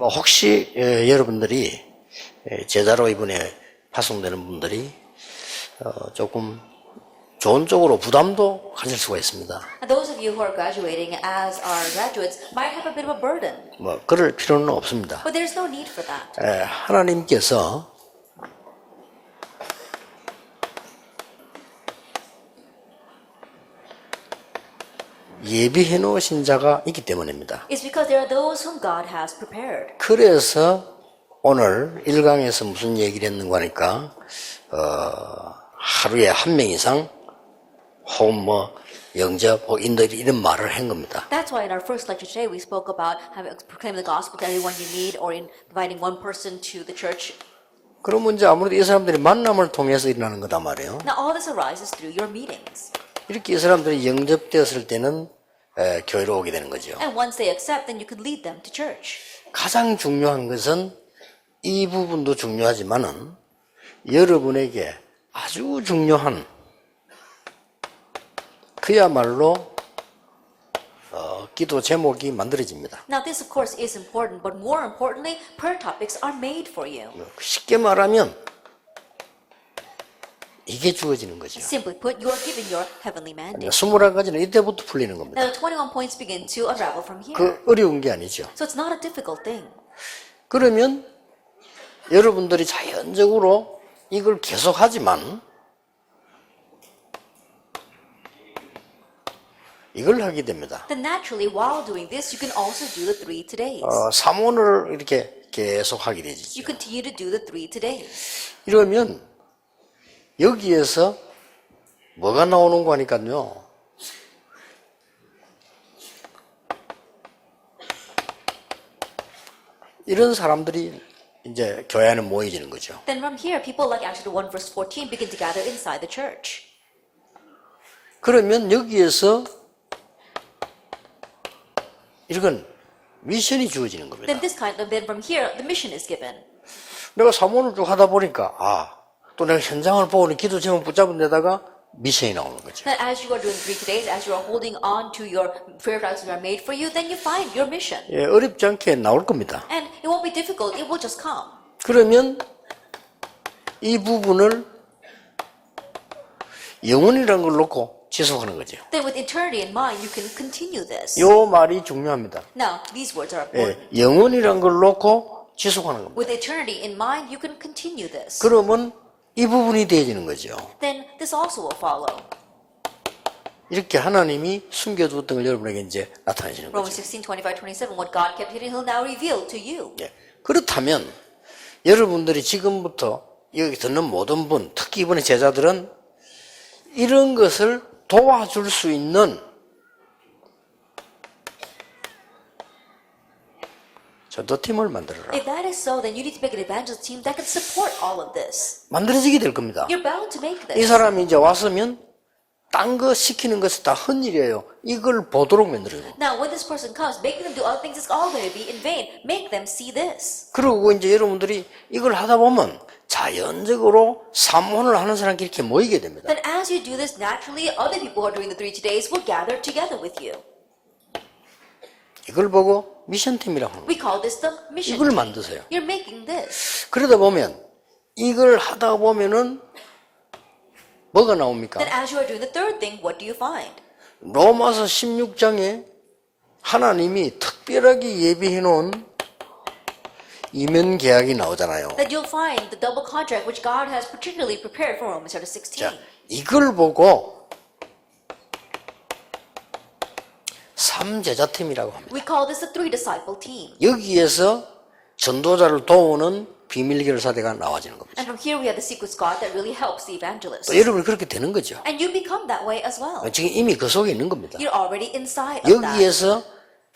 혹시 여러분들이 제자로 이번에 파송되는 분들이 조금 좋은 쪽으로 부담도 가질 수가 있습니다. And those of you who are graduating as our graduates might have a bit of a burden. 그럴 필요는 없습니다. But there's no need for that. 하나님께서 예비해 놓으신 자가 있기 때문입니다. It's because there are those whom God has prepared. 그래서 오늘 1강에서 무슨 얘기를 했는가 하니까 하루에 한 명 이상 혹은 영접 혹은 인도리 이런 말을 한 겁니다. That's why in our first lecture today we spoke about having proclaim the gospel to everyone you meet, or inviting one person to the church. 그러면 이제 아무래도 이 사람들이 만남을 통해서 일어나는 거다 말이에요. Now all this arises through your meetings. 이렇게 이 사람들이 영접되었을 때는 교회로 오게 되는 거죠. And once they accept, then you could lead them to church. 가장 중요한 것은 이 부분도 중요하지만은 여러분에게 아주 중요한 그야말로 기도 제목이 만들어집니다. Now this of course is important, but more importantly, prayer topics are made for you. 쉽게 말하면 이게 주어지는 거죠. Simply put, you are given your heavenly mandate. 21가지는 이때부터 풀리는 겁니다. Now the 21 points begin to unravel from here. 그 어려운 게 아니죠. So it's not a difficult thing. 그러면 여러분들이 자연적으로 이걸 계속하지만 이걸 하게 됩니다. Then naturally, while doing this, you can also do the 3 todays. 삼원을 이렇게 계속 하게 되죠. You continue to do the 3 todays. 이러면 여기에서 뭐가 나오는 거 하니까요. 이런 사람들이 이제 교회 안에 모여지는 거죠. Then from here, people like Acts 1 verse 14 begin to gather inside the church. 그러면 여기에서 이건 미션이 주어지는 겁니다. Then from here, the mission is given. 내가 사모를 쭉 하다 보니까 또 내가 현장을 보고는 기도 제목 붙잡은 데다가 미션이 나오는 거죠. Then as you are doing 3 todays, as you are holding on to your prayer tasks that are made for you, then you find your mission. 어렵지 않게 나올 겁니다. And it won't be difficult, it will just come. 그러면 이 부분을 영혼이라는 걸 놓고 지속하는 거죠. Then with eternity in mind, you can continue this. 이 말이 중요합니다. Now, these words are important. 영혼이라는 걸 놓고 지속하는 겁니다. With eternity in mind, you can continue this. 그러면 이 부분이 되어지는 거죠. Then this also will follow. 이렇게 하나님이 숨겨두었던 걸 여러분에게 이제 나타내시는 거죠. Romans 16, 25, 27, what God kept hidden, He'll now reveal to you. 그렇다면 여러분들이 지금부터 여기 듣는 모든 분, 특히 이번에 제자들은 이런 것을 도와줄 수 있는 전도팀을 만들어라. If that is so, then you need to make an evangelist team that can support all of this. 만들어지게 될 겁니다. You're bound to make 이 this. 사람이 이제 왔으면 딴 거 시키는 것이 다 헛일이에요. 이걸 보도록 만들어요. Now, when this person comes, making them do other things is all going to be in vain. Make them see this. 그리고 이제 여러분들이 이걸 하다 보면 자연적으로 삼혼을 하는 사람끼리 이렇게 모이게 됩니다. Then as you do this, naturally, other people who are doing the 3 todays will gather together with you. 이걸 보고 미션팀이라고 하는 거예요. We call this the mission 이걸 team. 만드세요. You're making this. 그러다 보면 이걸 하다 보면은 뭐가 나옵니까? Then as you are doing the 3rd thing, what do you find? 로마서 16장에 하나님이 특별하게 예비해 놓은 이면 계약이 나오잖아요. That you'll find the double contract which God has particularly prepared for Romans chapter 16. 자, 이걸 보고 삼제자팀이라고 합니다. We call this the 3 disciple team. 여기에서 전도자를 도우는 비밀결사대가 나와지는 겁니다. And from here we have the secret God that really helps the evangelist. 또 여러분이 그렇게 되는 거죠. And you become that way as well. 지금 이미 그 속에 있는 겁니다. You're already inside of that. 여기에서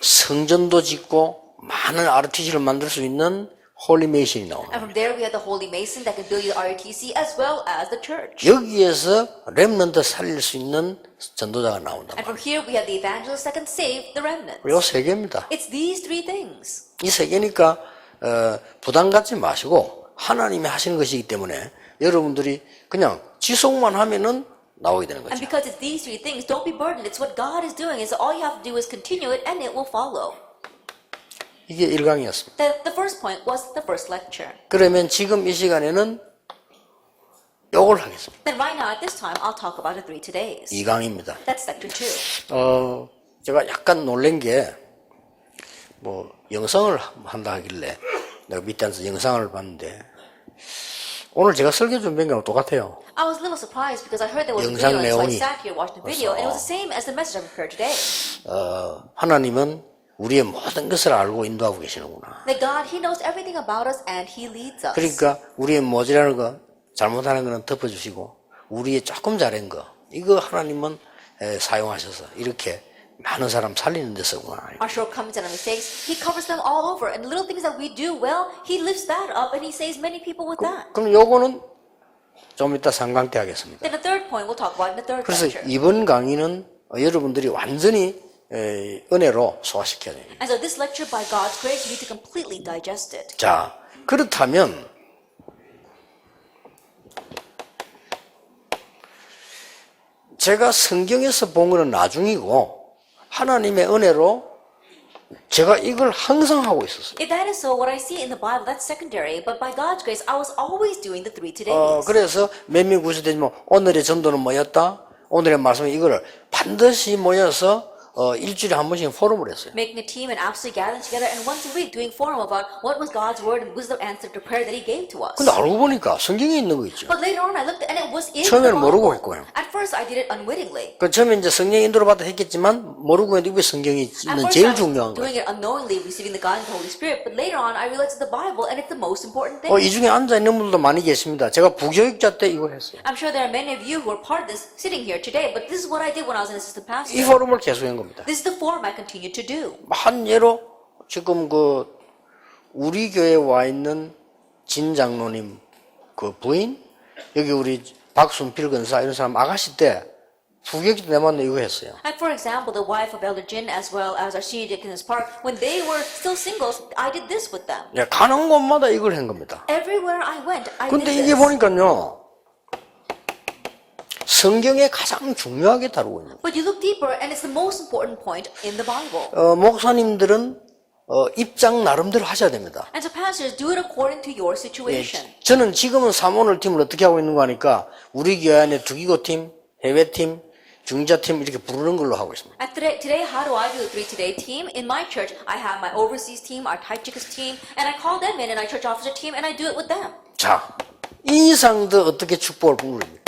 성전도 짓고 많은 RTC를 만들 수 있는 홀리메이션이 나옵니다. And from there we have the Holy Mason that can build the ROTC as well as the church. 여기에서 렘넌트 살릴 수 있는 전도자가 나온다. And from here we have the evangelist that can save the remnants. 요 세 개입니다. It's these 3 things. 이 세 개니까 부담 갖지 마시고 하나님이 하시는 것이기 때문에 여러분들이 그냥 지속만 하면은 나오게 되는 And 거죠. because it's these 3 things, don't be burdened. It's what God is doing. So all you have to do is continue it and it will follow. 이게 1강이었습니다. The first point was the first lecture. 그러면 지금 이 시간에는 요걸 하겠습니다. Then right now at this time I'll talk about the 3 todays. 2강입니다. That's lecture 2. 제가 약간 놀란 게, 영상을 한다 하길래, 내가 밑에 앉아서 영상을 봤는데, 오늘 제가 설교 준비한 거랑 똑같아요. I was a little surprised because I heard there was a 영상 video, and so I 내용이 sat here watching the video, and it was the same as the message I prepared today. 하나님은 우리의 모든 것을 알고 인도하고 계시는구나. That God, He knows everything about us, and He leads us. 그러니까 우리의 모자라는 거, 잘못하는 거는 덮어주시고, 우리의 조금 잘한 거, 이거 하나님은 사용하셔서 이렇게 많은 사람 살리는 데 쓰구나. Our shortcomings and our mistakes, He covers them all over, and little things that we do well, He lifts that up, and He saves many people with that. 그럼 요거는 좀 이따 3강 때 하겠습니다. Then the third point we'll talk about in the third 그래서 lecture. 이번 강의는 여러분들이 완전히 은혜로 소화시켜야 돼요. And so this lecture, by God's grace, you need to completely digest it. 자, 그렇다면 제가 성경에서 본 거는 나중이고 하나님의 은혜로 제가 이걸 항상 하고 있었어요. If that is so, what I see in the Bible, that's secondary. But by God's grace, I was always doing the 3 todays. 그래서 몇몇 구슬되지만 오늘의 전도는 뭐였다? 오늘의 말씀은 이거를 반드시 모여서 일주일에 한 번씩 포럼을 했어요. Making a team and absolutely gathering together and once a week doing forum about what was God's word and wisdom answer to prayer that He gave to us. 근데 알고 보니까 성경에 있는 거 있죠. But later on, I looked and it was in the 처음에는 모르고 Bible. 했고요. At first, I did it unwittingly. 그 처음에 이제 성령 인도를 받아 했겠지만 모르고 했는데 왜 성경이 At 있는 first, 제일 I was 중요한 거예요. doing it unknowingly, receiving the God and the Holy Spirit. But later on, I realized it's the Bible and it's the most important thing. 이 중에 앉아 있는 분들도 많이 계십니다. 제가 부교육자 때 이걸 했어요. I'm sure there are many of you who are part of this sitting here today, but this is what I did when I was an assistant pastor. 이 포럼을 계속한 겁니다. This is the form I continue to do. 한 예로 지금 우리 교회에 와 있는 진 장로님 그 부인, 여기 우리 박순필 근사 이런 사람 아가씨 때 부교육자 때 내만 이거 했어요. And for example, the wife of Elder Jin as well as our senior deacon in this park, when they were still singles, I did this with them. 예, 가는 곳마다 이걸 한 겁니다. Everywhere I went, I 근데 did 이게 this. 보니까요, 성경에 가장 중요하게 다루고 있는 거예요. But you look deeper, and it's the most important point in the Bible. 목사님들은 입장 나름대로 하셔야 됩니다. And so pastors, do it according to your situation. 저는 지금은 사모늘 팀을 어떻게 하고 있는 거 하니까 우리 교회 안에 주기고팀, 해외팀, 중자팀 이렇게 부르는 걸로 하고 있습니다. And today, how do I do the 3 today team? In my church, I have my overseas team, our Thai Chickas team, and I call them in, and our church officer team, and I do it with them. 자, 이 이상 더 어떻게 축복을 부릅니까?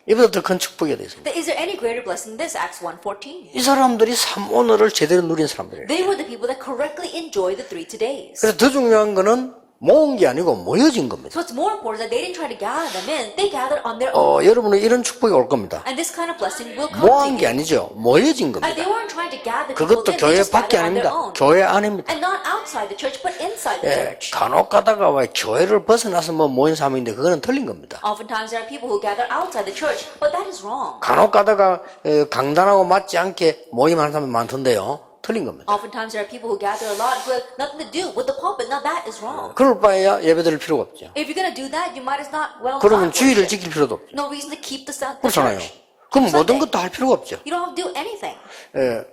이보다 더 큰 축복이 되어 있습니다. Is there any greater blessing than this? Acts 1:14. 이 사람들이 삼오늘을 제대로 누린 사람들이에요. They were the people that correctly enjoyed the 3 todays. 그래서 더 중요한 거는 모은 게 아니고 모여진 겁니다. So what's more important is that they didn't try to gather them in. They gathered on their own. 여러분은 이런 축복이 올 겁니다. And this kind of blessing will come 모은 to 게 you. 아니죠. 모여진 They 겁니다. weren't trying to gather people 그것도 in. They 교회 just 밖에 gathered on their 아닙니다. own. 교회 안입니다. And not outside the church, but inside the church. 간혹 가다가 왜 교회를 벗어나서 모인 사람인데 그거는 틀린 겁니다. Oftentimes there are people who gather outside the church, but that is wrong. 간혹 가다가 강단하고 맞지 않게 모임하는 사람이 많던데요. 틀린 겁니다. Oftentimes there are people who gather a lot who have nothing to do with the pulpit. Now that is wrong. 그럴 바에야 예배 드릴 필요가 없죠. If you're going to do that, you might as not 그러면 not 주의를 worship. 지킬 필요도 없죠. No reason to keep the 그렇잖아요. church. 그럼 Keep 모든 Sunday. 것도 할 필요가 없죠. You don't have to do anything.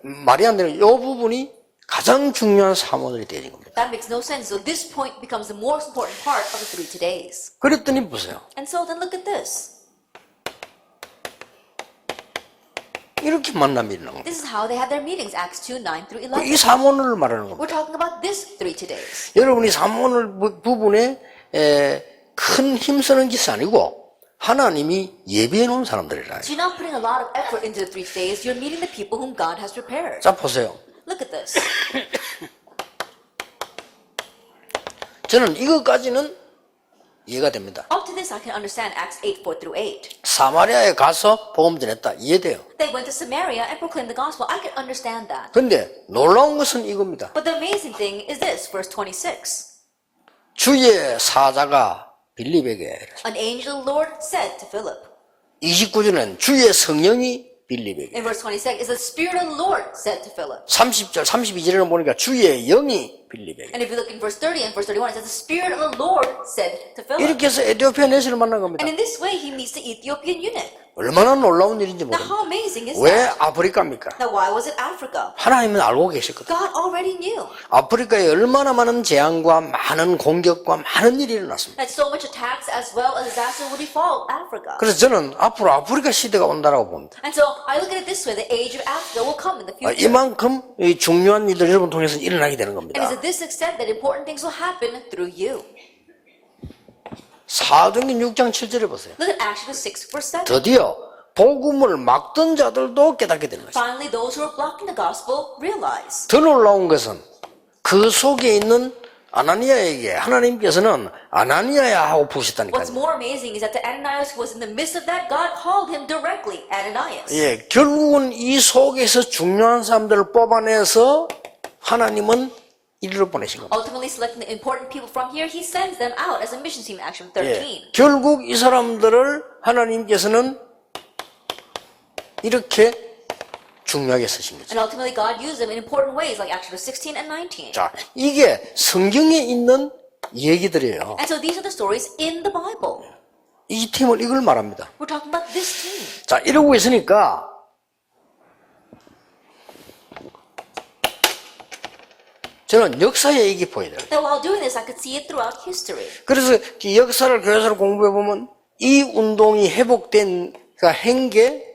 말이 안 되는 이 부분이 가장 중요한 사모들이 되는 겁니다. That makes no sense. So this point becomes the most important part of the 3 todays. 그랬더니 보세요. And so then look at this. 이렇게 만남이 일어난 겁니다. This is how they had their meetings, Acts 2:9 through 11. 이 사모를 말하는 겁니다. We're talking about this 3 todays. 여러분이 사모를 부분에 큰 힘쓰는 짓이 아니고 하나님이 예비해 놓은 사람들이라. So you're not putting a lot of effort into the 3 days. You're meeting the people whom God has prepared. 자, 보세요. Look at this. 저는 이것까지는 이해가 됩니다. Up to this, I can understand Acts 8:4 through 8. 사마리아에 가서 복음 전했다. 이해돼요. They went to Samaria and proclaimed the gospel. I can understand that. 근데 놀라운 것은 이겁니다. But the amazing thing is this, verse 26. 주의 사자가 빌립에게 An angel of the Lord said to Philip. 29절은 주의 성령이 빌립에게 In verse 26, is the Spirit of the Lord said to Philip. 30절, 32절에는 보니까 주의 영이 빌립에게. And if you look in verse 30 and verse 31, it says, the Spirit of the Lord said to Philip. 이렇게 해서 에티오피아 내시를 만난 겁니다. And in this way, he meets the Ethiopian eunuch. 얼마나 놀라운 일인지 Now, 모릅니다. how amazing is 왜 that? 아프리카입니까? Now, why was it Africa? 하나님은 알고 계셨거든요. God already knew 아프리카에 얼마나 많은 재앙과 많은 공격과 많은 일이 일어났습니다. that so much attacks as well as disaster would befall Africa. 그래서 저는 앞으로 아프리카 시대가 온다라고 봅니다. And so I look at it this way, the age of Africa will come in the future. 이만큼 이 중요한 일들 여러분 통해서 일어나게 되는 And 겁니다. it's to this extent that important things will happen through you. 사도행전 6장 7절에 보세요. Look at Acts 6 verse 7. 드디어 복음을 막던 자들도 깨닫게 되는 것입니다. Finally, those who are blocking the gospel realize. 더 놀라운 것은 그 속에 있는 아나니아에게 하나님께서는 아나니아야 하고 부르셨다니까요. What's more amazing is that to Ananias who was in the midst of that, God called him directly, Ananias. 예, 결국은 이 속에서 중요한 사람들을 뽑아내서 하나님은 이리로 보내신 겁니다. Ultimately selecting the important people from here, he sends them out as a mission team in Acts 13. 예, 결국 이 사람들을 하나님께서는 이렇게 중요하게 쓰신 거죠. And ultimately God used them in important ways like Acts 16 and 19. 자, 이게 성경에 있는 얘기들이에요. And so these are the stories in the Bible. 이 팀을 이걸 말합니다. We're talking about this team. 자, 이러고 있으니까 저는 역사의 얘기 보여야 돼요. That while doing this, I could see it throughout history. 그래서 이 역사를 교회에서 공부해 보면 이 운동이 회복된 게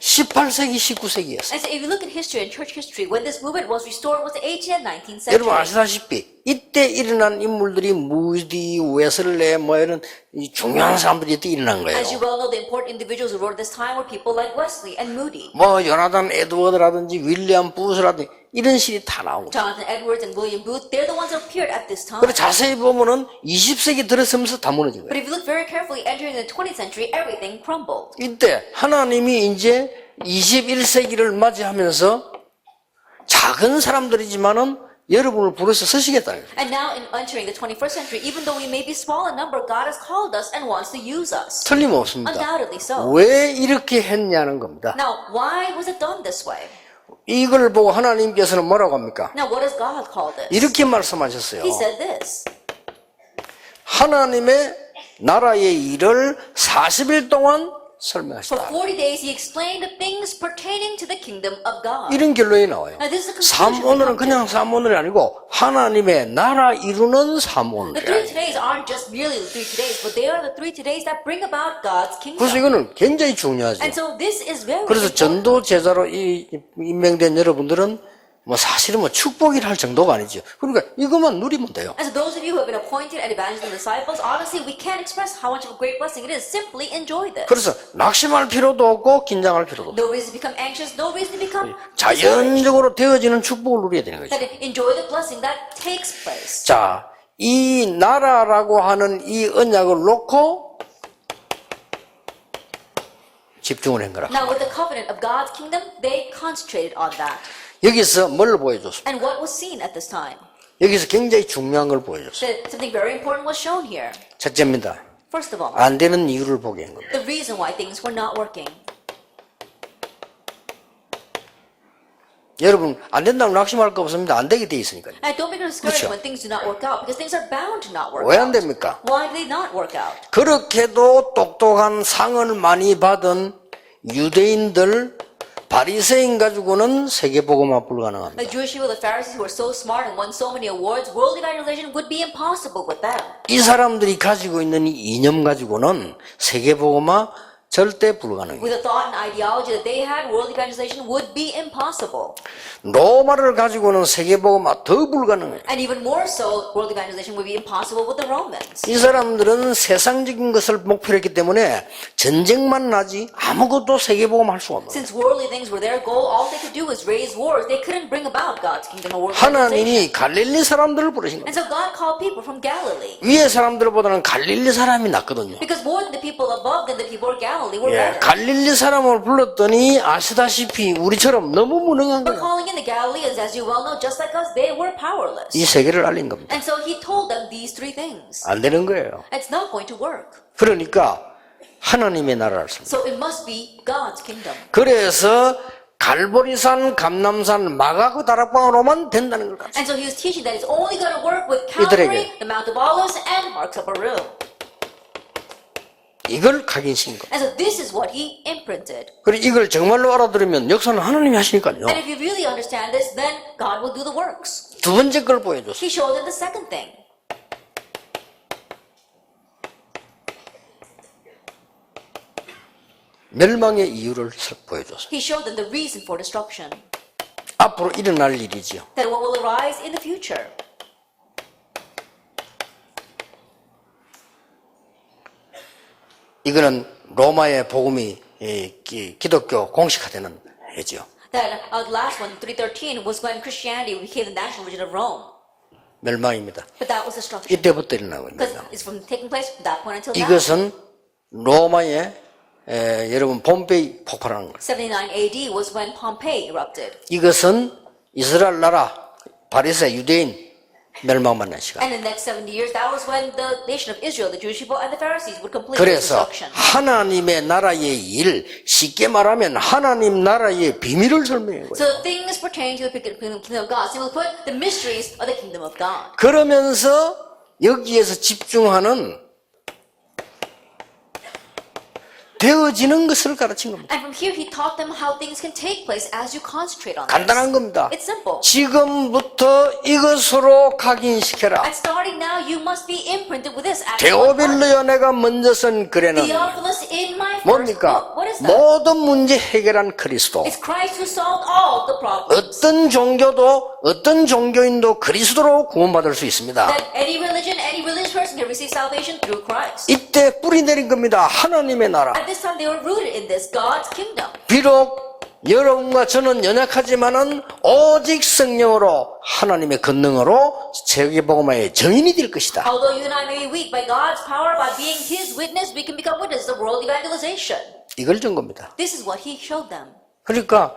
18세기, 19세기였어요. And so if you look at history and church history, when this movement was restored was the 18th and 19th 여러분 century. 아시다시피 이때 일어난 인물들이 무디, 웨슬레 뭐 이런 이 중요한 사람들이 이때 일어난 거예요. As you well know, the important individuals who wrote at this time were people like Wesley and Moody. 뭐 요나단 에드워드라든지 윌리엄 부스라든지 이런 시리 다 나온 거죠. Jonathan Edwards and William Booth, they're the ones that appeared at this time. 그리고 자세히 보면은 20세기 들어서면서 다 무너진 But 거예요. if you look very carefully, entering the 20th century, everything crumbled. 이때 하나님이 이제 21세기를 맞이하면서 작은 사람들이지만은 여러분을 부르셔 쓰시겠다는 거예요. And now in entering the 21st century, even though we may be small in number, God has called us and wants to use us. 틀림없습니다. Undoubtedly so. 왜 이렇게 했냐는 겁니다. Now, why was it done this way? 이걸 보고 하나님께서는 뭐라고 합니까? Now, what does God call this? 이렇게 말씀하셨어요. He said this. 하나님의 나라의 일을 40일 동안 For 설명하시다. 40 days, he explained the things pertaining to the kingdom of God. 이런 결론이 나와요. Now, this is the conclusion. we 오늘은 come to. 그냥 3오늘이 아니고 하나님의 나라 이루는 The 3오늘이야. 3 todays aren't just merely the 3 todays, but they are the 3 todays that bring about God's 그래서 kingdom. 이거는 굉장히 중요하죠. And so this is very 그래서 important. 전도 제자로 임명된 여러분들은 뭐 사실은 뭐 축복이라 할 정도가 아니죠. 그러니까 이것만 누리면 돼요. And so those of you who have been appointed and evangelist and disciples, honestly, we can't express how much of a great blessing it is. Simply enjoy this. 그래서 낙심할 필요도 없고 긴장할 필요도 없고 No reason to become anxious, no reason to become discouraged. 자연적으로 되어지는 축복을 누려야 되는 거죠. That enjoy the blessing that takes place. 자, 이 나라라고 하는 이 언약을 놓고 집중을 한 거라. Now, with the covenant of God's kingdom, they concentrated on that. 여기서 뭘 보여줬습니까? And what was seen at this time? 여기서 굉장히 중요한 걸 보여줬어요. That something very important was shown here. 첫째입니다. First of all, 안 되는 이유를 보게 한 겁니다. the reason why things were not working. 여러분 안 된다면 낙심할 거 없습니다. 안 되게 돼 있으니까요. And don't become discouraged 그렇죠. when things do not work out, because things are bound to not work 왜 안 out. 됩니까? Why do they not work out? 그렇게도 똑똑한 상을 많이 받은 유대인들 바리새인 가지고는 세계복음화 불가능합니다. The Jewish people, the Pharisees who were so smart and won so many awards, world evangelization would be impossible with them. 이 사람들이 가지고 있는 이 이념 가지고는 세계복음화 절대 불가능해요. With the thought and ideology that they had, world evangelization would be impossible. 로마를 가지고는 세계복음화 더 불가능해요. And even more so, world evangelization would be impossible with the Romans. 이 사람들은 세상적인 것을 목표로 했기 때문에 전쟁만 나지 아무것도 세계복음 할 수가 없는 거예요. Since worldly things were their goal, all they could do was raise wars. They couldn't bring about God's kingdom or world 하나님이 evangelization. 갈릴리 사람들을 부르신 And 거예요. so God called people from Galilee. 위에 사람들보다는 갈릴리 사람이 낫거든요. Because more than the people above than the people of Galilee were 예, better. 갈릴리 사람을 불렀더니 아시다시피 우리처럼 너무 무능한 But 거예요. calling in the Galileans, as you well know, just like us, they were powerless. 이 세계를 알린 겁니다. And so he told them these 3 things. 안 되는 거예요. It's not going to work. 그러니까 하나님의 나라를 씁니다. So it must be God's kingdom. 그래서 갈보리산, 감남산, 마가그 다락방으로만 된다는 걸 가르쳐. And so he was teaching that it's only going to work with 이들에게. Calvary, the Mount of Olives, and Mark's Upper Room. 이걸 각인시킨 거. And so this is what he imprinted. 그리고 이걸 정말로 알아들으면 역사는 하나님이 하시니까요. And if you really understand this, then God will do the works. 두 번째 걸 보여줬어요. He showed them the second thing. 멸망의 이유를 보여줬어요. He showed them the reason for destruction. 앞으로 일어날 일이지요. That what will arise in the future. 이거는 로마의 복음이 기독교 공식화되는 해지요. That the last one, 313, was when Christianity became the national religion of Rome. 멸망입니다. But that was destruction. 이때부터 일어나고 있는 Because 거예요. it's from taking place from that point until now. 이것은 로마의 여러분 폼페이 폭발하는 거예요. 79 AD was when Pompey erupted. 이것은 이스라엘 나라 바리새 유대인 멸망받는 시간. And in the next 70 years, that was when the nation of Israel, the Jewish people, and the Pharisees would complete 그래서 destruction. 하나님의 나라의 일, 쉽게 말하면 하나님 나라의 비밀을 설명해 거예요. So things pertaining to the kingdom of God, simply put, the mysteries of the kingdom of God. 그러면서 여기에서 집중하는 되어지는 것을 가르친 겁니다. And from here, he taught them how things can take place as you concentrate on 간단한 this. 겁니다. It's simple. 지금부터 이것으로 각인시켜라. And starting now, you must be imprinted with this. Acts 1:1. 데오빌로여 내가 먼저 쓴 글에는 Theophilus in my first 뭡니까? book. What is that? 모든 문제 해결한 그리스도. It's Christ who solved all the problems. 어떤 종교도 어떤 종교인도 그리스도로 구원받을 수 있습니다. That any religion, any religious person can receive salvation through Christ. 이때 뿌리 내린 겁니다. 하나님의 나라. At this time, they were rooted in this God's kingdom. 비록 여러분과 저는 연약하지만은 오직 성령으로 하나님의 권능으로 세계복음화의 정인이 될 것이다. Although you and I may be weak, by God's power, by being His witness, we can become witnesses of world evangelization. 이걸 준 겁니다. This is what He showed them. 그러니까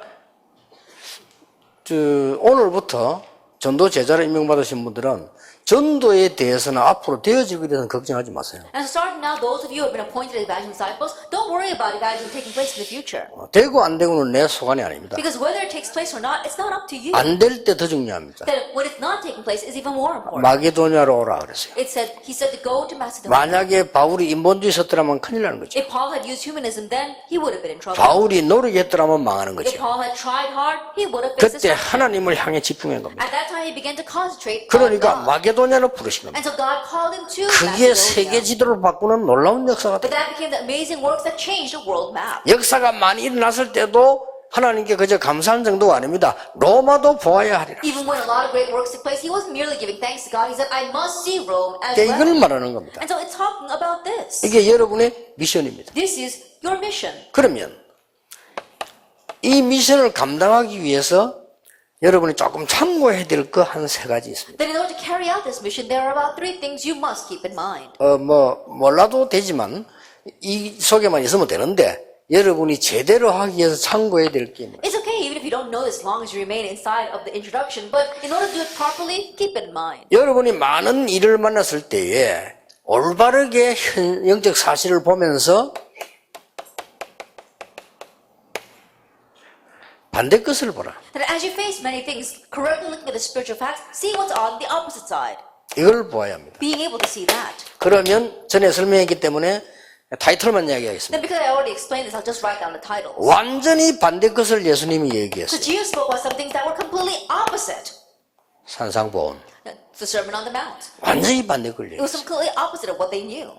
오늘부터 전도 제자로 임명받으신 분들은 전도에 대해서는 앞으로 되어지게 대해서는 걱정하지 마세요. And so starting now, those of you who have been appointed as evangelism disciples, don't worry about evangelism taking place in the future. 되고 안 되고는 내 소관이 아닙니다. Because whether it takes place or not, it's not up to you. 안 될 때 더 중요합니다. That when it's not taking place is even more important. 마게도냐로 오라 그랬어요. He said to go to Macedonia. 만약에 바울이 인본주의 썼더라면 큰일 나는 거죠. If Paul had used humanism, then he would have been in trouble. 바울이 노력했더라면 망하는 If 거죠. Paul had tried hard, he would have faced 그때 destruction. 하나님을 향해 집중한 겁니다. At that time, he began to concentrate on 그러니까 God. 마게도냐로 부르신 겁니다. And so God called him to 그게 세계 Macedonia. 지도를 바꾸는 놀라운 역사가 But 돼요. that became the amazing works that changed the world map. 역사가 많이 일어났을 때도 하나님께 그저 감사한 정도가 아닙니다. 로마도 보아야 하리라. Even when a lot of great works took place, he wasn't merely giving thanks to God. He said, I must see Rome as 이걸 well. 말하는 겁니다. And so it's talking about this. 이게 여러분의 미션입니다. This is your mission. 그러면 이 미션을 감당하기 위해서 여러분이 조금 참고해야 될 거 한 세 가지 있습니다. Then in order to carry out this mission, there are about 3 things you must keep in mind. 몰라도 되지만 이 속에만 있으면 되는데 여러분이 제대로 하기 위해서 참고해야 될 게 있습니다. It's okay even if you don't know this, as long as you remain inside of the introduction. But in order to do it properly, keep it in mind. 여러분이 많은 일을 만났을 때에 올바르게 영적 사실을 보면서 반대 것을 보라. That as you face many things, correctly looking at the spiritual facts, see what's on the opposite side. 이걸 보아야 합니다. Being able to see that. 그러면 전에 설명했기 때문에 타이틀만 이야기하겠습니다. Then because I already explained this, I'll just write down the titles. 완전히 반대 것을 예수님이 So 얘기했어요. Jesus spoke about some things that were completely opposite. 산상보온. The Sermon on the Mount. 완전히 반대 걸 It was 얘기했어요. completely opposite of what they knew.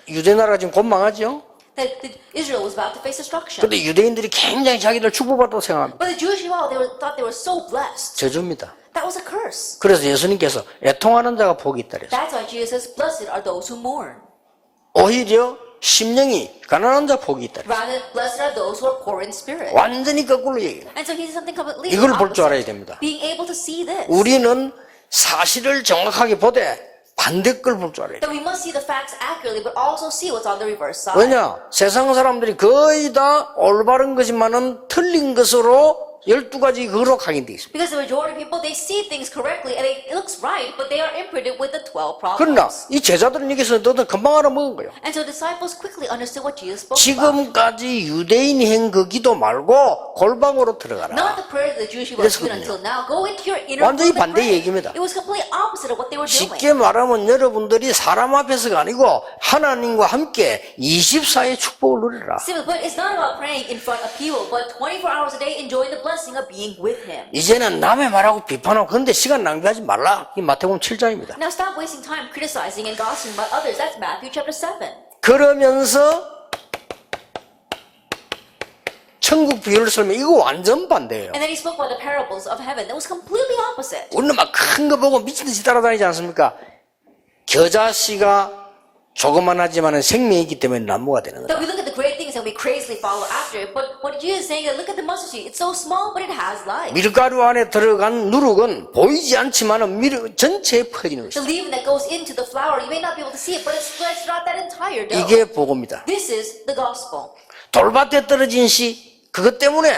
유대 나라가 지금 곧 망하죠? That Israel was about to face destruction. 근데 유대인들이 굉장히 자기들 축복받다고 생각합니다. But the Jewish people, thought they were so blessed. 저주입니다. That was a curse. 그래서 예수님께서 애통하는 자가 복이 있다 그랬어요. That's why Jesus says, blessed are those who mourn. 오히려 심령이 가난한 자 복이 있다 그랬어요. Rather, blessed are those who are poor in spirit. 완전히 거꾸로 얘기해요. And so he says something completely 이걸 볼 줄 알아야 opposite. 됩니다. Being able to see this. 우리는 사실을 정확하게 보되 반대 걸 볼 줄 알아야 돼요. That we must see the facts accurately, but also see what's on the reverse side. 왜냐? 세상 사람들이 거의 다 올바른 것이만은 틀린 것으로 12가지 그거로 각인되어 있습니다. Because the majority of people, they see things correctly and it looks right, but they are imprinted with the 12 그러나 problems. 이 제자들은 여기서 너는 금방 알아먹은 거예요. And so disciples quickly understood what Jesus spoke about. 지금까지 유대인이 한 그 기도 말고 골방으로 들어가라. Not the prayer that the Jewish people are doing 그랬거든요. until now. Go into your inner 완전히 room and 반대의 pray. 얘기입니다. It was completely opposite of what they were doing. 쉽게 말하면 여러분들이 사람 앞에서가 아니고 하나님과 함께 24의 축복을 누리라. Simply put, it's not about praying in front of people, but 24 hours a day enjoying the blessing of being with Him. 이제는 남의 말하고 비판하고 그런데 시간 낭비하지 말라. 이 마태복음 7장입니다. Now stop wasting time criticizing and gossiping about others. That's Matthew chapter 7. 그러면서 천국 비유를 설명 이거 완전 반대예요. And then he spoke about the parables of heaven. That was completely opposite. 우리는 막 큰 거 보고 미친듯이 따라다니지 않습니까? 겨자씨가 조그만하지만 생명이 있기 때문에 나무가 되는 That 거다. we look at the great things and we crazily follow after it. But what Jesus is saying is, look at the mustard seed. It's so small, but it has life. 밀가루 안에 들어간 누룩은 보이지 않지만 전체에 퍼지는 The 것이다. leaven that goes into the flour, you may not be able to see it, but it spreads throughout that entire dough. 이게 복음이다. This is the gospel. 돌밭에 떨어진 씨 그것 때문에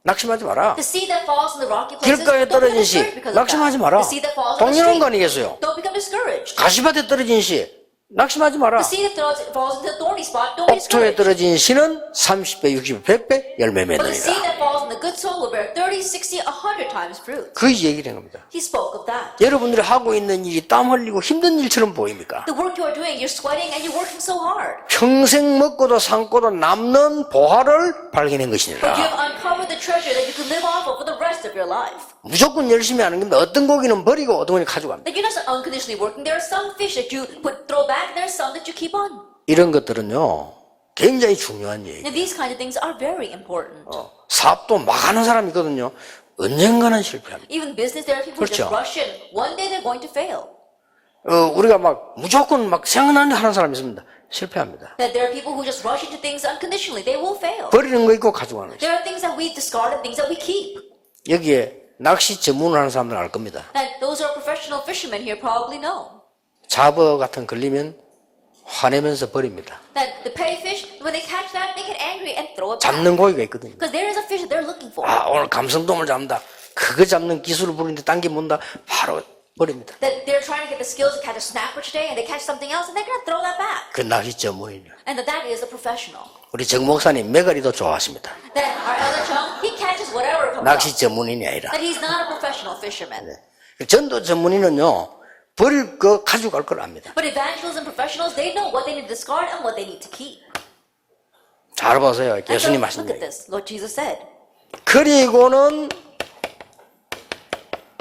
낙심하지 마라. The seed that falls in the rocky places, 길가에 don't become 떨어진 씨 discouraged because of 낙심하지 that. 마라. The seed that falls on the 동일한 street, 거 아니겠어요? don't become discouraged. 가시밭에 떨어진 씨 낙심하지 마라. The seed that falls into the thorny spot, don't be 옥토에 discouraged. 떨어진 씨는 30배, 60배, 100배 열매 But the seed 맺느니라. that falls in the good soil will bear 30, 60, 100 times fruit. 그 얘기를 한 겁니다. He spoke of that. 여러분들이 하고 있는 일이 땀 흘리고 힘든 일처럼 보입니까? The work you are doing, you're sweating and you're working so hard. 평생 먹고도 삼고도 남는 보화를 발견한 But 것이니라. you have uncovered the treasure that you can live off of for the rest of your life. 무조건 열심히 하는 겁니다. 어떤 고기는 버리고 어떤 고기는 가져갑니다. That you're not unconditionally working. There are some fish that you throw back, and there are some that you keep on. 이런 것들은요 굉장히 중요한 얘기. Now, these kinds of things are very important. 사업도 막 하는 사람이 있거든요. 언젠가는 실패합니다. Even business, there are people who just 그렇죠. rush in. One day they're going to fail. 우리가 막 무조건 막 생각나는 하는 사람이 있습니다. 실패합니다. That there are people who just rush into things unconditionally. They will fail. 버리는 거 있고 가져가는 거. There are things that we discard and things that we keep. 여기에 낚시 전문을 하는 사람들은 알 겁니다. That those are professional fishermen here probably know. 잡어 같은 걸리면 화내면서 버립니다. That the pay fish, when they catch that, they get angry and throw it back. 잡는 고기가 있거든요. Because there is a fish that they're looking for. 아, 오늘 감성돔을 잡는다. 그거 잡는 기술을 부리는데 당겨 문다. 바로 버립니다. That they're trying to get the skills to catch a snapper today and they catch something else and they're going to throw that back. 그 낚시 전문이에요. And that is a professional. 우리 정 목사님 메가리도 좋아하십니다. That our elder Chung, he catches whatever comes 낚시 up. 전문인이 아니라. That he's not a professional fisherman. 전도 전문인은요. 버릴 거 가져갈 걸 압니다. But evangelism professionals, they know what they need to discard and what they need to keep. 잘 보세요. And so, 예수님 look 하신 at 얘기. this, Lord Jesus said. 그리고는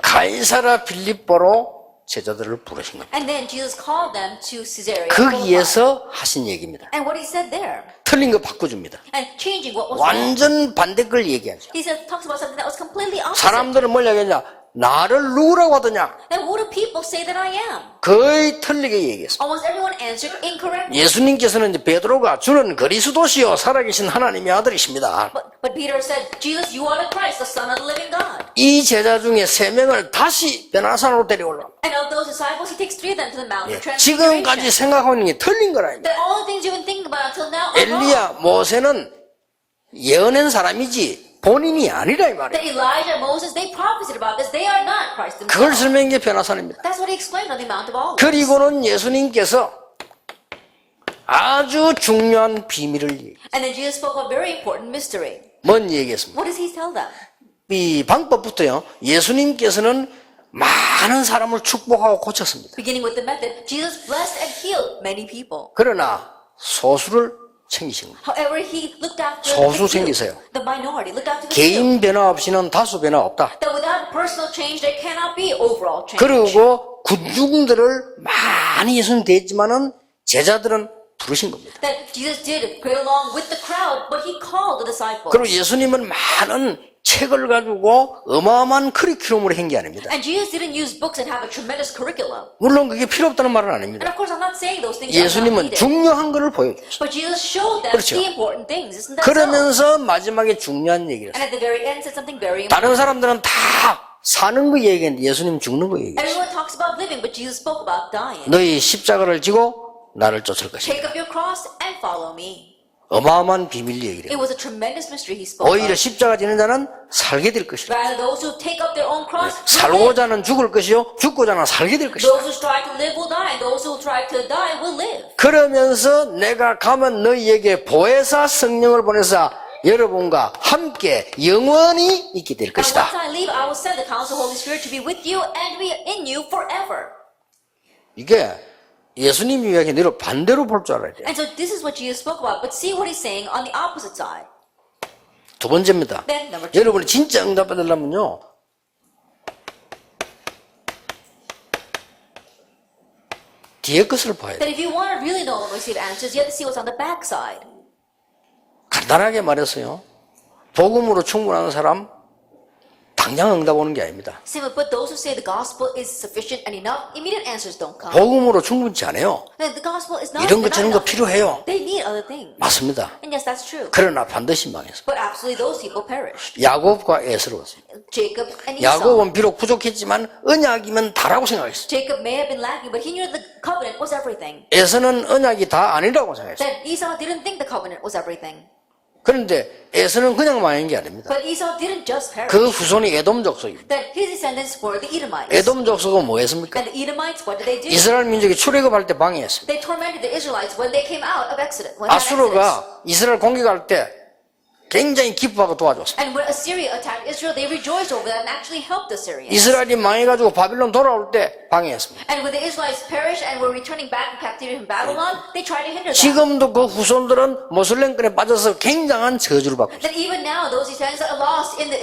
가이사라 빌립보로 제자들을 부르신 겁니다. And then Jesus called them to Caesarea. 거기에서 하신 얘기입니다. And what he said there, 틀린 거 바꿔줍니다. and changing what was wrong. 완전 반대 걸 얘기하죠. He said, talks about something that was completely opposite. 사람들은 뭘 얘기하냐? 나를 누구라고 하더냐? And what do people say that I am? 거의 틀리게 얘기했어요. Almost everyone answered incorrectly. 예수님께서는 이제 베드로가 주는 그리스도시요 살아계신 하나님의 아들이십니다. But Peter said, Jesus, you are the Christ, the Son of the living God. 이 제자 중에 3명을 다시 베나산으로 데려올라. And of those disciples, he takes 3 of them to the Mount of 지금까지 Transfiguration. 생각하고 있는 게 틀린 거라니까. That all the things you've been thinking about until now are wrong. 엘리야, 모세는 예언한 사람이지 본인이 아니라 이 말이에요. That Elijah, Moses, they prophesied about this. They are not Christ 그걸 themselves. 설명한 게 베나산입니다. That's what he explained on the Mount of Olives. 그리고는 예수님께서 아주 중요한 비밀을 얘기해요. And then Jesus spoke of a very important mystery. 뭔 얘기했습니까? What does he tell them? 이 방법부터요. 예수님께서는 많은 사람을 축복하고 고쳤습니다. Beginning with the method, Jesus blessed and healed many people. 그러나 소수를 챙기신 겁니다. However, he looked after 소수 the few, 챙기세요. the minority, looked after the few. 개인 변화 없이는 다수 변화 없다. That without personal change, there cannot be overall change. 그리고 군중들을 많이 예수님 대했지만은 제자들은 부르신 겁니다. That Jesus did go along with the crowd, but he called the disciples. 그리고 예수님은 많은 책을 가지고 어마어마한 커리큘럼으로 한 게 아닙니다. And Jesus didn't use books that have a tremendous curriculum. 물론 그게 필요 없다는 말은 And 아닙니다. of course, I'm not saying those things are not 예수님은 needed. 중요한 것을 보여줬어요. But Jesus showed them 그렇죠. the important things. Isn't that so? 그러면서 마지막에 중요한 얘기를 했어요. And at the very end said something very important. 다른 사람들은 다 사는 거 얘기했는데 예수님 죽는 거 얘기했어요. Everyone talks about living, but Jesus spoke about dying. 너희 십자가를 지고 나를 쫓을 것이다. Take up your cross and follow me. 어마어마한 비밀 얘기를 It 해요. was a tremendous mystery he spoke 오히려 of. 십자가 지는 자는 살게 될 것이다. Rather, those who take up their own cross will live. 살고자 하는 죽을 것이요 죽고자 하는 살게 될 것이다. Those who strive to live will die, and those who try to die will live. 그러면서 내가 가면 너희에게 보혜사 성령을 보내사 여러분과 함께 영원히 있게 될 And once 것이다. I leave, I will send the counsel Holy Spirit to be with you and be in you forever. 이게 예수님 이야기 내로 반대로 볼 줄 알아야 돼요. And so this is what Jesus spoke about. But see what he's saying on the opposite side. 두 번째입니다. Then number 2. 여러분이 진짜 응답 받으려면요. 뒤에 것을 봐야 돼요. That if you want to really know and receive answers, you have to see what's on the backside. 간단하게 말해서요. 복음으로 충분한 사람 당장 응답 오는 게 아닙니다. Simply put, those who say the gospel is sufficient and enough, immediate answers don't come. 복음으로 충분치 않아요. And the gospel is not 이런 것 enough. 저런 거 필요해요. They need other things. 맞습니다. And yes, that's true. 그러나 반드시 망했어. But absolutely, those people perished. 야곱과 에스로웠어요. Jacob and Esau. 야곱은 비록 부족했지만 언약이면 다라고 생각했어요. Jacob may have been lacking, but he knew the covenant was everything. 에서는 언약이 다 아니라고 생각했어요. That Esau didn't think the covenant was everything. 그런데 에서는 그냥 망한 게 아닙니다. But Esau didn't just perish. 그 후손이 에돔 족속입니다. That his descendants were the Edomites. 에돔 족속은 뭐 했습니까? And the Edomites, what did they do? 이스라엘 민족이 출애굽할 때 방해했습니다. They tormented the Israelites when they came out of Exodus. When they had Exodus. 아수르가 이스라엘 공격할 때 굉장히 기뻐하고 도와줬습니다. And when Assyria attacked Israel, they rejoiced over that and actually helped the Syrians. 이스라엘이 망해가지고 바빌론 돌아올 때 방해했습니다. And when the Israelites perished and were returning back from captivity from Babylon, they tried to hinder them. 지금도 그 후손들은 모슬렘권에 빠져서 굉장한 저주를 받고 있습니다. That even now, those descendants are lost in the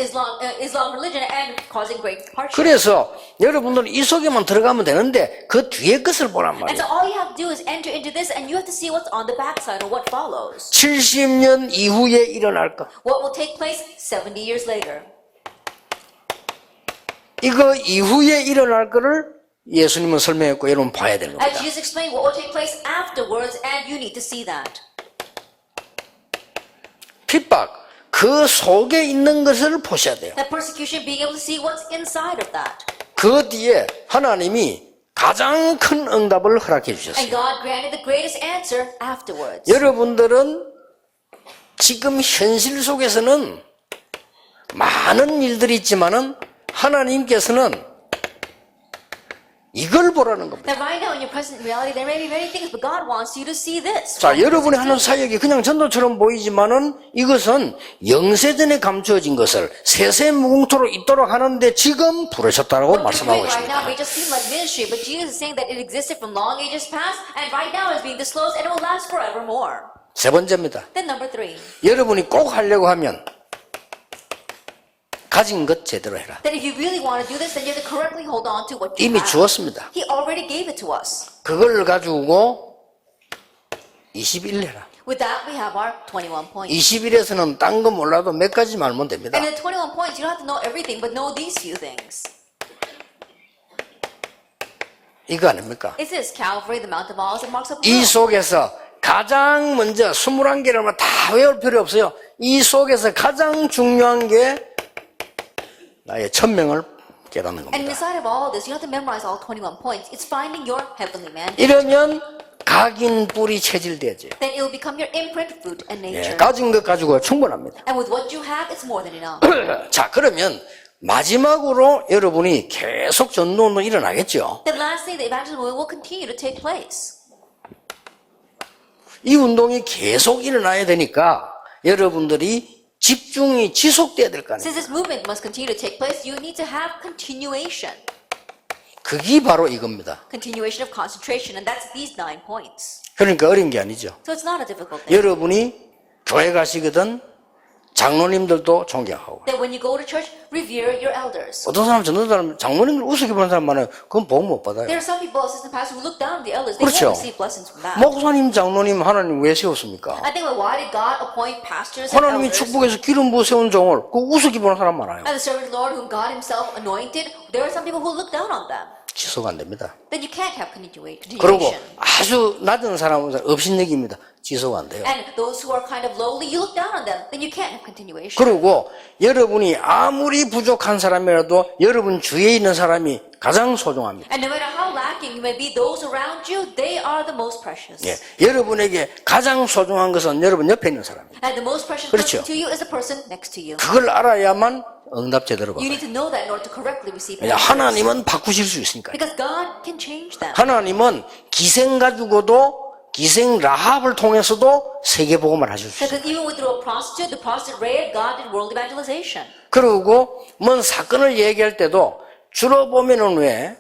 Islam religion and causing great hardship. 그래서 여러분들은 이 속에만 들어가면 되는데 그 뒤에 것을 보란 And 말이에요. so all you have to do is enter into this, and you have to see what's on the backside or what follows. 70년 이후에 일어날 것. What will take place 70 years later. 이거 이후에 일어날 거를 예수님은 설명했고 여러분 봐야 되는 As 겁니다. Jesus explained, what will take place afterwards, and you need to see that. 핍박, 그 속에 있는 것을 보셔야 돼요. That persecution, being able to see what's inside of that. 그 뒤에 하나님이 가장 큰 응답을 허락해 And 주셨어요. God granted the greatest answer afterwards. 여러분들은 지금 현실 속에서는 많은 일들이 있지만은 하나님께서는 이걸 보라는 겁니다. That right now in your present reality, there may be many things, but God wants you to see this. 자, 여러분이 하는 사역이 그냥 전도처럼 보이지만은 이것은 영세전에 감추어진 것을 세세무궁토로 있도록 하는데 지금 부르셨다라고 What you're 말씀하고 doing right now 있습니다. may just seem like ministry, but Jesus is saying that it existed from long ages past, and right now is being disclosed, and it will last forevermore. 세 번째입니다. Then number 3, 여러분이 꼭 하려고 하면 가진 것 제대로 해라. that if you really want to do this, then you have to correctly hold on to what you 이미 have. 주었습니다. He already gave it to us. 그걸 가지고 21 해라. With that, we have our 21 points. 21에서는 딴 거 몰라도 몇 가지 말면 됩니다. And in 21 points, you don't have to know everything, but know these few things. 이거 아닙니까? Is this Calvary, the Mount of Olives, and marks of 이 Rome? 속에서 가장 먼저 21개를 다 외울 필요 없어요. 이 속에서 가장 중요한 게 나의 천명을 깨닫는 And 겁니다. inside of all this, you don't have to memorize all 21 points. It's finding your heavenly man. 이러면 각인 뿌리 체질되죠. Then it will become your imprint, fruit, and nature. 가진 것 가지고 충분합니다. And with what you have, it's more than enough. 자, 그러면 마지막으로 여러분이 계속 전도운동 일어나겠죠. Then lastly, the evangelism will continue to take place. 이 운동이 계속 일어나야 되니까 여러분들이 집중이 지속돼야 될 거 아니에요. Since this movement must continue to take place, you need to have continuation. 그게 바로 이겁니다. Continuation of concentration, and that's these 9 points. 그러니까 어려운 게 아니죠. So it's not a difficult thing. 여러분이 교회 가시거든 장로님들도 존경하고 That when you go to church, revere your elders. 어떤 사람 전도하는 사람 장로님을 우습게 보는 사람 많아요. 그건 복 못 받아요. There are some people, assistant pastors, who look down on the elders. They 그렇죠. won't receive blessings from that. 목사님 장로님 하나님 왜 세웠습니까? I think, well, why did God appoint pastors and 하나님이 elders? 축복해서 기름 부어 세운 종을 그 우습게 보는 사람 많아요. And the servant of the Lord whom God himself anointed, there are some people who look down on them. 지속 안 됩니다. Then you can't have 그리고 continuation. 아주 낮은 사람은 업신여기입니다. 지속 안 돼요. And those who are kind of lowly, you look down on them. Then you can't have continuation. 그리고 여러분이 아무리 부족한 사람이라도 여러분 주위에 있는 사람이 가장 소중합니다. And no matter how lacking you may be, those around you, they are the most precious. 예, 여러분에게 가장 소중한 것은 여러분 옆에 있는 사람입니다. And the most precious 그렇죠. person to you is the person next to you. 그걸 알아야만 응답 제대로 You 받아요. need to know that in order to correctly receive 왜냐, answers. 하나님은 바꾸실 수 있으니까요. Because God can change them. 하나님은 기생 가지고도 기생 라합을 통해서도 세계복음을 하실 수 있어요. Because even with through the prostitute Rahab, God did world evangelization. 그리고 뭔 사건을 얘기할 때도 주로 보면은 왜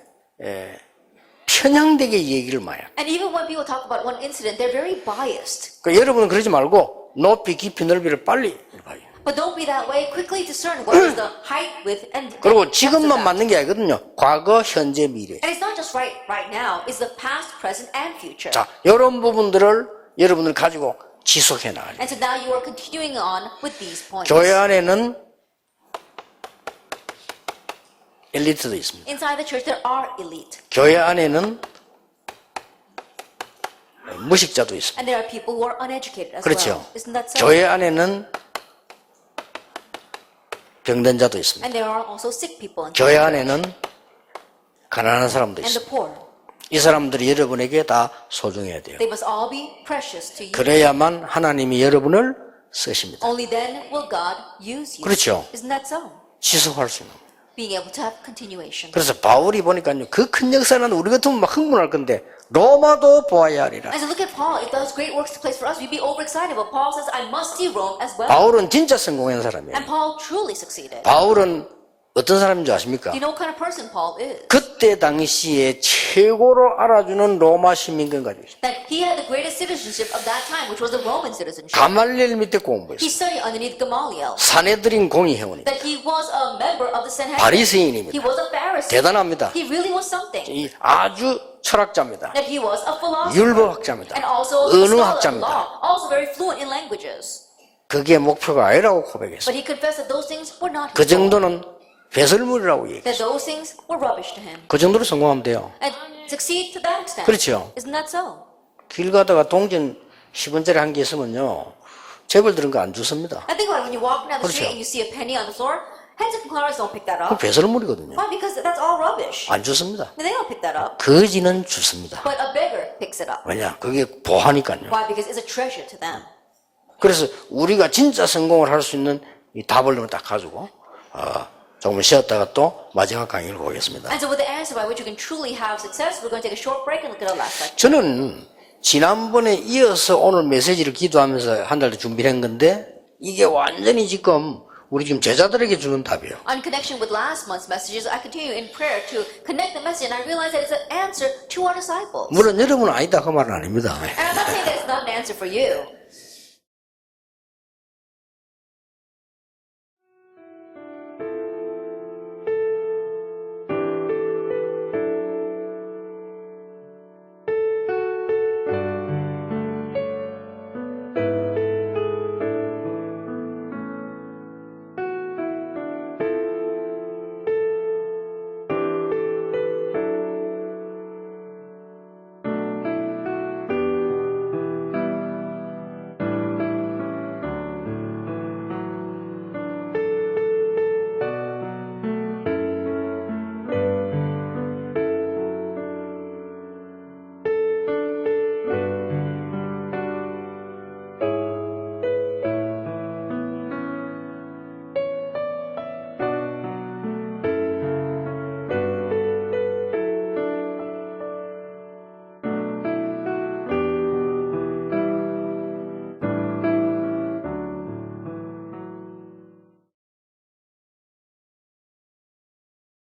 편향되게 얘기를 많이 해요. And even when people talk about one incident, they're very biased. 그러니까 여러분은 그러지 말고 높이 깊이 넓이를 빨리 봐요. But don't be that way. Quickly discern what is the height, width, and depth. 그리고 of 지금만 that. 맞는 게 아니거든요. 과거, 현재, 미래. And it's not just right now. It's the past, present, and future. 자, 이런 부분들을 여러분들 가지고 지속해 나가요. And so now you are continuing on with these points. 교회 안에는 엘리트도 있습니다. Inside the church, there are elite. 교회 안에는 무식자도 있습니다. And there are people who are uneducated as 그렇죠. well. Isn't that so? 교회 안에는 병든 자도 있습니다. And there are also sick people in the 교회 church. 안에는 가난한 사람도 And the 있습니다. poor. 이 사람들이 여러분에게 다 소중해야 돼요. They must all be precious to you. 그래야만 하나님이 여러분을 쓰십니다. Only then will God use you. 그렇죠. Isn't that so? 지속할 수 있는. Being able to have continuation. 그래서 바울이 보니까요, 그 큰 역사는 우리 같으면 막 흥분할 건데 로마도 보아야 하리라. And so look at Paul. If those great works took place for us, we'd be overexcited. But Paul says, I must see Rome as well. 바울은 진짜 성공한 사람이에요. And Paul truly succeeded. 바울은 어떤 사람인 줄 아십니까? Do you know what kind of person Paul is? 그때 당시에 최고로 알아주는 로마 시민권 가지고 있어요. That he had the greatest citizenship of that time, which was the Roman citizenship. 가말리엘 밑에 He 공부했어요. studied underneath Gamaliel. 사내들인 공의회원이 That he was a member of the Sanhedrin. 바리새인입니다. He was a Pharisee. 대단합니다. He really was something. 이 아주 철학자입니다. That he was a philosopher. 율법학자입니다. And also a scholar of 언어학자입니다. law. Also very fluent in languages. 그게 목표가 아니라고 고백했어요. But he confessed that those things were not 그 his goal. 정도는 배설물이라고 얘기해요. That those things were rubbish to him. 그 정도로 성공하면 돼요. And succeed to that extent. 그렇죠. Isn't that so? 길 가다가 동전 10원짜리 한 개 있으면요, 재벌 들은 거 안 주습니다. I think when you walk down the 그렇죠. street and you see a penny on the floor, heads of conglomerate don't pick that 그 up. 배설물이거든요. Why? Because that's all rubbish. 안 주습니다. They don't pick that up. 거지는 주습니다. But a beggar picks it up. 왜냐? 그게 보하니까요. Why? Because it's a treasure to them. 그래서 우리가 진짜 성공을 할 수 있는 이 답을 딱 가지고 조금 쉬었다가 또 마지막 강의를 보겠습니다. And so with the answer by which you can truly have success, we're going to take a short break and look at our last lecture. 저는 지난번에 이어서 오늘 메시지를 기도하면서 한 달 준비를 한 건데 이게 완전히 지금 우리 지금 제자들에게 주는 답이에요. On connection with last month's messages, I continue in prayer to connect the message, and I realize that it's an answer to our disciples. 물론 여러분은 아니다 그 말은 아닙니다. And I'm not saying that it's not an answer for you.